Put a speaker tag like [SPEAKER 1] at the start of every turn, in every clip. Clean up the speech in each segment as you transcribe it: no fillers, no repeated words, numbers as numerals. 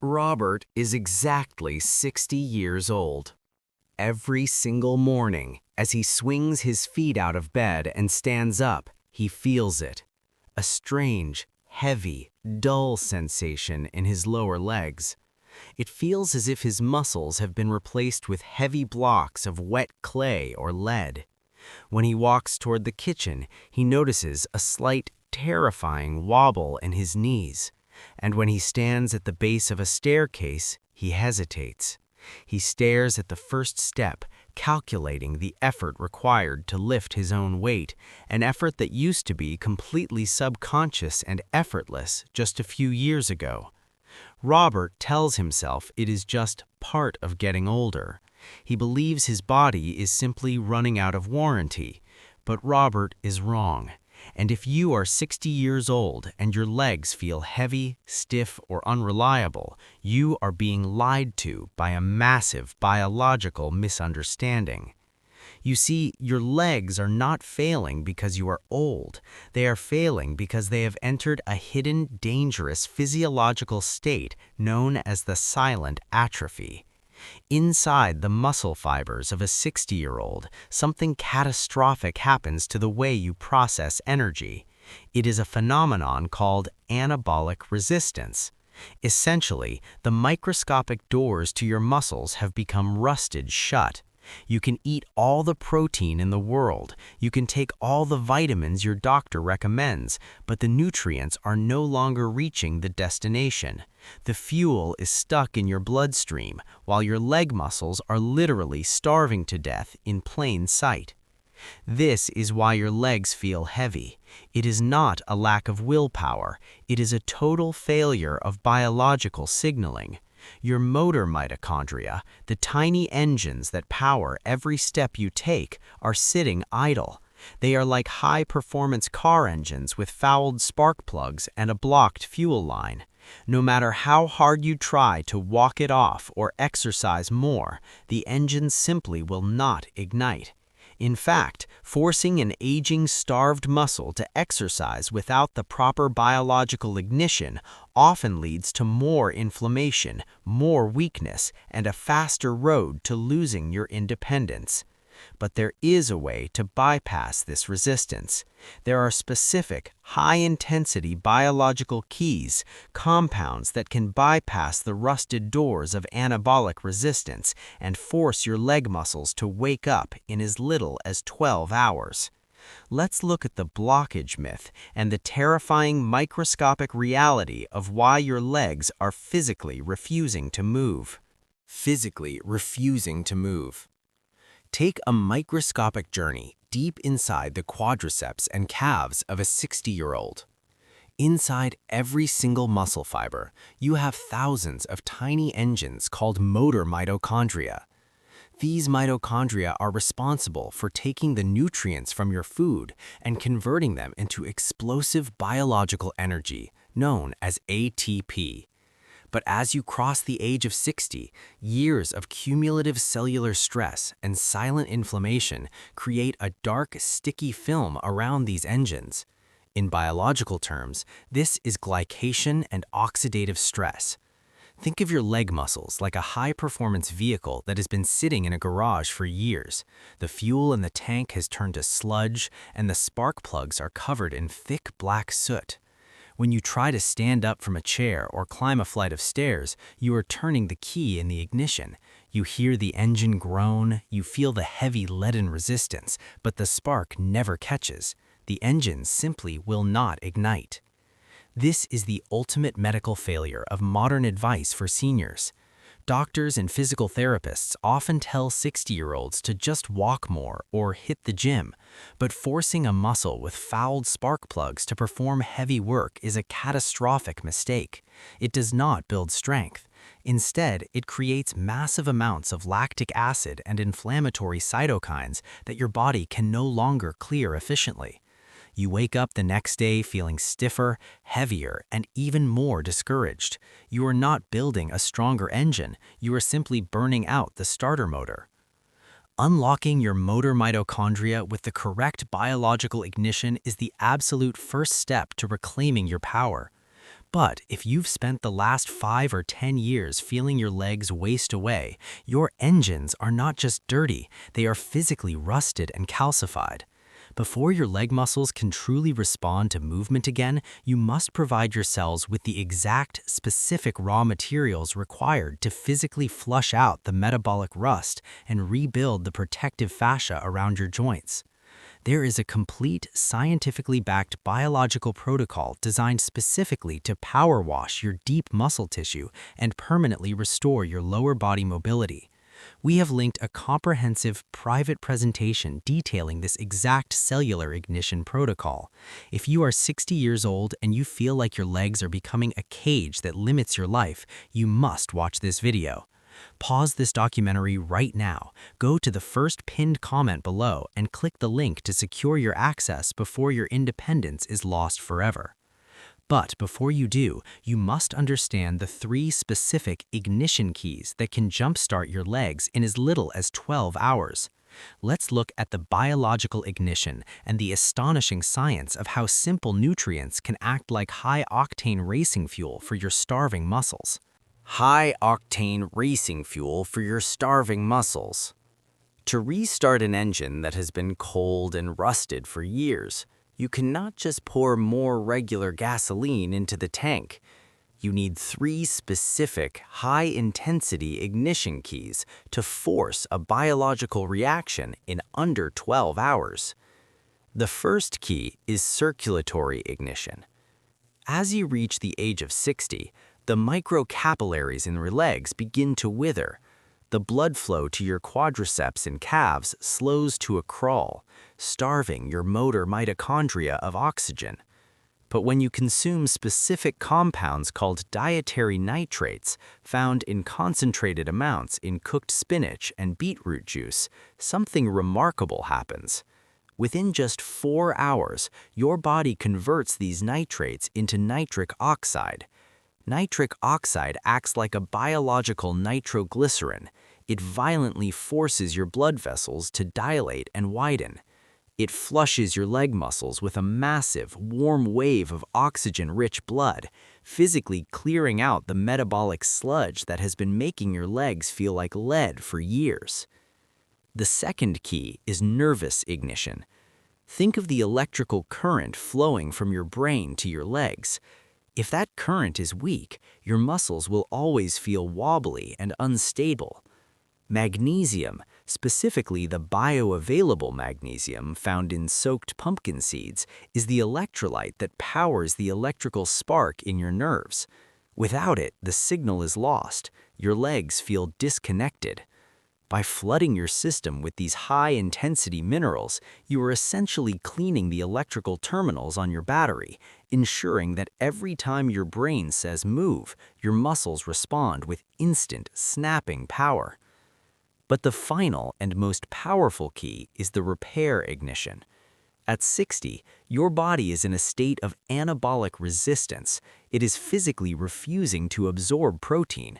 [SPEAKER 1] Robert is exactly 60 years old. Every single morning, as he swings his feet out of bed and stands up, he feels it. A strange, heavy, dull sensation in his lower legs. It feels as if his muscles have been replaced with heavy blocks of wet clay or lead. When he walks toward the kitchen, he notices a slight, terrifying wobble in his knees. And when he stands at the base of a staircase, he hesitates. He stares at the first step, calculating the effort required to lift his own weight, an effort that used to be completely subconscious and effortless just a few years ago. Robert tells himself it is just part of getting older. He believes his body is simply running out of warranty. But Robert is wrong. And if you are 60 years old and your legs feel heavy, stiff, or unreliable, you are being lied to by a massive biological misunderstanding. You see, your legs are not failing because you are old. They are failing because they have entered a hidden, dangerous physiological state known as the silent atrophy. Inside the muscle fibers of a 60-year-old, something catastrophic happens to the way you process energy. It is a phenomenon called anabolic resistance. Essentially, the microscopic doors to your muscles have become rusted shut. You can eat all the protein in the world, you can take all the vitamins your doctor recommends, but the nutrients are no longer reaching the destination. The fuel is stuck in your bloodstream, while your leg muscles are literally starving to death in plain sight. This is why your legs feel heavy. It is not a lack of willpower, it is a total failure of biological signaling. Your motor mitochondria, the tiny engines that power every step you take, are sitting idle. They are like high-performance car engines with fouled spark plugs and a blocked fuel line. No matter how hard you try to walk it off or exercise more, the engine simply will not ignite. In fact, forcing an aging, starved muscle to exercise without the proper biological ignition often leads to more inflammation, more weakness, and a faster road to losing your independence. But there is a way to bypass this resistance. There are specific, high-intensity biological keys, compounds that can bypass the rusted doors of anabolic resistance and force your leg muscles to wake up in as little as 12 hours. Let's look at the blockage myth and the terrifying microscopic reality of why your legs are physically refusing to move. Physically refusing to move. Take a microscopic journey deep inside the quadriceps and calves of a 60-year-old. Inside every single muscle fiber, you have thousands of tiny engines called motor mitochondria. These mitochondria are responsible for taking the nutrients from your food and converting them into explosive biological energy, known as ATP. But as you cross the age of 60, years of cumulative cellular stress and silent inflammation create a dark, sticky film around these engines. In biological terms, this is glycation and oxidative stress. Think of your leg muscles like a high-performance vehicle that has been sitting in a garage for years. The fuel in the tank has turned to sludge, and the spark plugs are covered in thick black soot. When you try to stand up from a chair or climb a flight of stairs, you are turning the key in the ignition. You hear the engine groan, you feel the heavy leaden resistance, but the spark never catches. The engine simply will not ignite. This is the ultimate medical failure of modern advice for seniors. Doctors and physical therapists often tell 60-year-olds to just walk more or hit the gym, but forcing a muscle with fouled spark plugs to perform heavy work is a catastrophic mistake. It does not build strength. Instead, it creates massive amounts of lactic acid and inflammatory cytokines that your body can no longer clear efficiently. You wake up the next day feeling stiffer, heavier, and even more discouraged. You are not building a stronger engine, you are simply burning out the starter motor. Unlocking your motor mitochondria with the correct biological ignition is the absolute first step to reclaiming your power. But if you've spent the last 5 or 10 years feeling your legs waste away, your engines are not just dirty, they are physically rusted and calcified. Before your leg muscles can truly respond to movement again, you must provide your cells with the exact, specific raw materials required to physically flush out the metabolic rust and rebuild the protective fascia around your joints. There is a complete, scientifically backed biological protocol designed specifically to power wash your deep muscle tissue and permanently restore your lower body mobility. We have linked a comprehensive private presentation detailing this exact cellular ignition protocol. If you are 60 years old and you feel like your legs are becoming a cage that limits your life, you must watch this video. Pause this documentary right now, go to the first pinned comment below and click the link to secure your access before your independence is lost forever. But before you do, you must understand the 3 specific ignition keys that can jumpstart your legs in as little as 12 hours. Let's look at the biological ignition and the astonishing science of how simple nutrients can act like high-octane racing fuel for your starving muscles. High-octane racing fuel for your starving muscles. To restart an engine that has been cold and rusted for years, you cannot just pour more regular gasoline into the tank. You need 3 specific, high-intensity ignition keys to force a biological reaction in under 12 hours. The first key is circulatory ignition. As you reach the age of 60, the microcapillaries in your legs begin to wither. The blood flow to your quadriceps and calves slows to a crawl, starving your motor mitochondria of oxygen. But when you consume specific compounds called dietary nitrates, found in concentrated amounts in cooked spinach and beetroot juice, something remarkable happens. Within just 4 hours, your body converts these nitrates into nitric oxide. Nitric oxide acts like a biological nitroglycerin. It violently forces your blood vessels to dilate and widen. It flushes your leg muscles with a massive, warm wave of oxygen-rich blood, physically clearing out the metabolic sludge that has been making your legs feel like lead for years. The second key is nervous ignition. Think of the electrical current flowing from your brain to your legs. If that current is weak, your muscles will always feel wobbly and unstable. Magnesium, specifically the bioavailable magnesium found in soaked pumpkin seeds, is the electrolyte that powers the electrical spark in your nerves. Without it, the signal is lost. Your legs feel disconnected. By flooding your system with these high-intensity minerals, you are essentially cleaning the electrical terminals on your battery, ensuring that every time your brain says move, your muscles respond with instant, snapping power. But the final and most powerful key is the repair ignition. At 60, your body is in a state of anabolic resistance. It is physically refusing to absorb protein.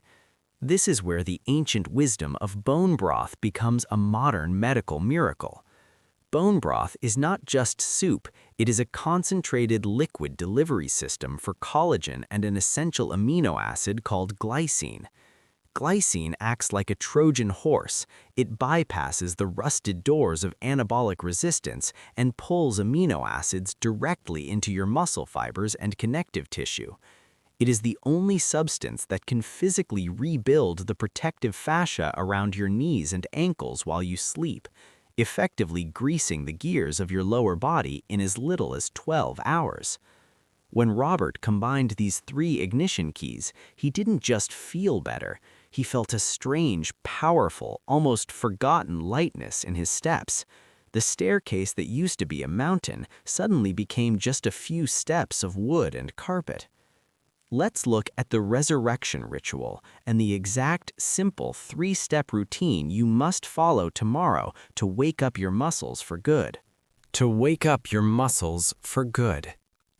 [SPEAKER 1] This is where the ancient wisdom of bone broth becomes a modern medical miracle. Bone broth is not just soup, it is a concentrated liquid delivery system for collagen and an essential amino acid called glycine. Glycine acts like a Trojan horse. It bypasses the rusted doors of anabolic resistance and pulls amino acids directly into your muscle fibers and connective tissue. It is the only substance that can physically rebuild the protective fascia around your knees and ankles while you sleep, effectively greasing the gears of your lower body in as little as 12 hours. When Robert combined these 3 ignition keys, he didn't just feel better, he felt a strange, powerful, almost forgotten lightness in his steps. The staircase that used to be a mountain suddenly became just a few steps of wood and carpet. Let's look at the resurrection ritual and the exact, simple 3-step routine you must follow tomorrow to wake up your muscles for good. To wake up your muscles for good.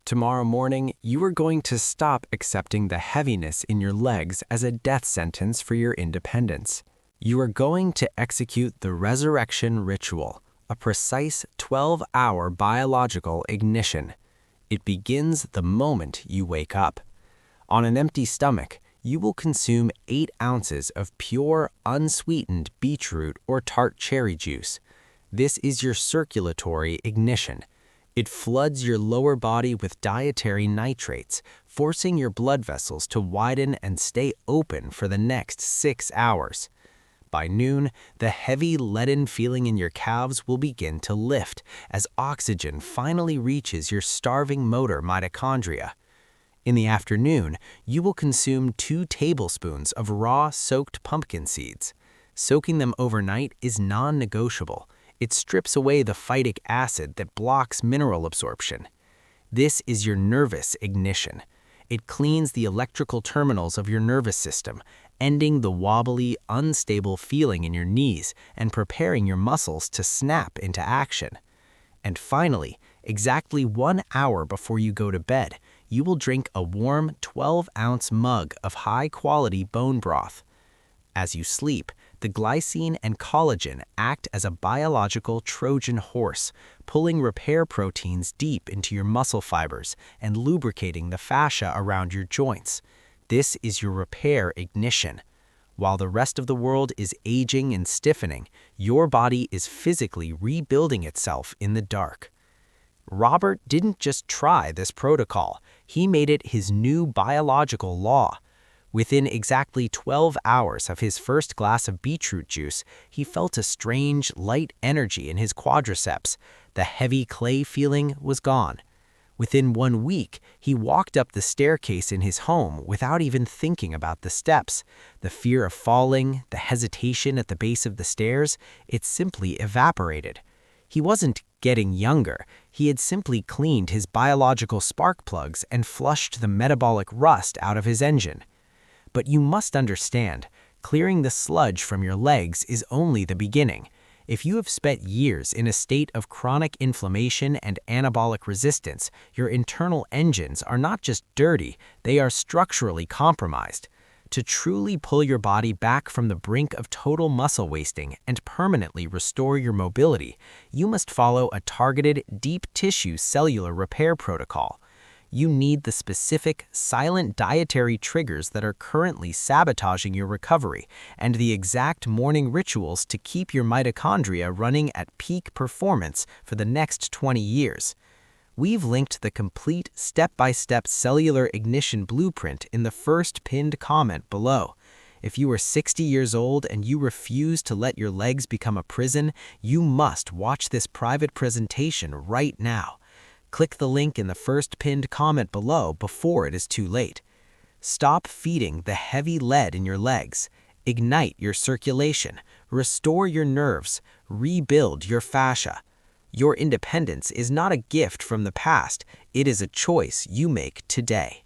[SPEAKER 1] Tomorrow morning, you are going to stop accepting the heaviness in your legs as a death sentence for your independence. You are going to execute the resurrection ritual, a precise 12-hour biological ignition. It begins the moment you wake up. On an empty stomach, you will consume 8 ounces of pure, unsweetened beetroot or tart cherry juice. This is your circulatory ignition. It floods your lower body with dietary nitrates, forcing your blood vessels to widen and stay open for the next 6 hours. By noon, the heavy leaden feeling in your calves will begin to lift as oxygen finally reaches your starving motor mitochondria. In the afternoon, you will consume 2 tablespoons of raw soaked pumpkin seeds. Soaking them overnight is non-negotiable. It strips away the phytic acid that blocks mineral absorption. This is your nervous ignition. It cleans the electrical terminals of your nervous system, ending the wobbly, unstable feeling in your knees and preparing your muscles to snap into action. And finally, exactly 1 hour before you go to bed, you will drink a warm 12-ounce mug of high-quality bone broth. As you sleep, the glycine and collagen act as a biological Trojan horse, pulling repair proteins deep into your muscle fibers and lubricating the fascia around your joints. This is your repair ignition. While the rest of the world is aging and stiffening, your body is physically rebuilding itself in the dark. Robert didn't just try this protocol, he made it his new biological law. Within exactly 12 hours of his first glass of beetroot juice, he felt a strange, light energy in his quadriceps. The heavy clay feeling was gone. Within 1 week, he walked up the staircase in his home without even thinking about the steps. The fear of falling, the hesitation at the base of the stairs, it simply evaporated. He wasn't getting younger, he had simply cleaned his biological spark plugs and flushed the metabolic rust out of his engine. But you must understand, clearing the sludge from your legs is only the beginning. If you have spent years in a state of chronic inflammation and anabolic resistance, your internal engines are not just dirty, they are structurally compromised. To truly pull your body back from the brink of total muscle wasting and permanently restore your mobility, you must follow a targeted, deep tissue cellular repair protocol. You need the specific, silent dietary triggers that are currently sabotaging your recovery and the exact morning rituals to keep your mitochondria running at peak performance for the next 20 years. We've linked the complete step-by-step cellular ignition blueprint in the first pinned comment below. If you are 60 years old and you refuse to let your legs become a prison, you must watch this private presentation right now. Click the link in the first pinned comment below before it is too late. Stop feeding the heavy lead in your legs. Ignite your circulation. Restore your nerves. Rebuild your fascia. Your independence is not a gift from the past, it is a choice you make today.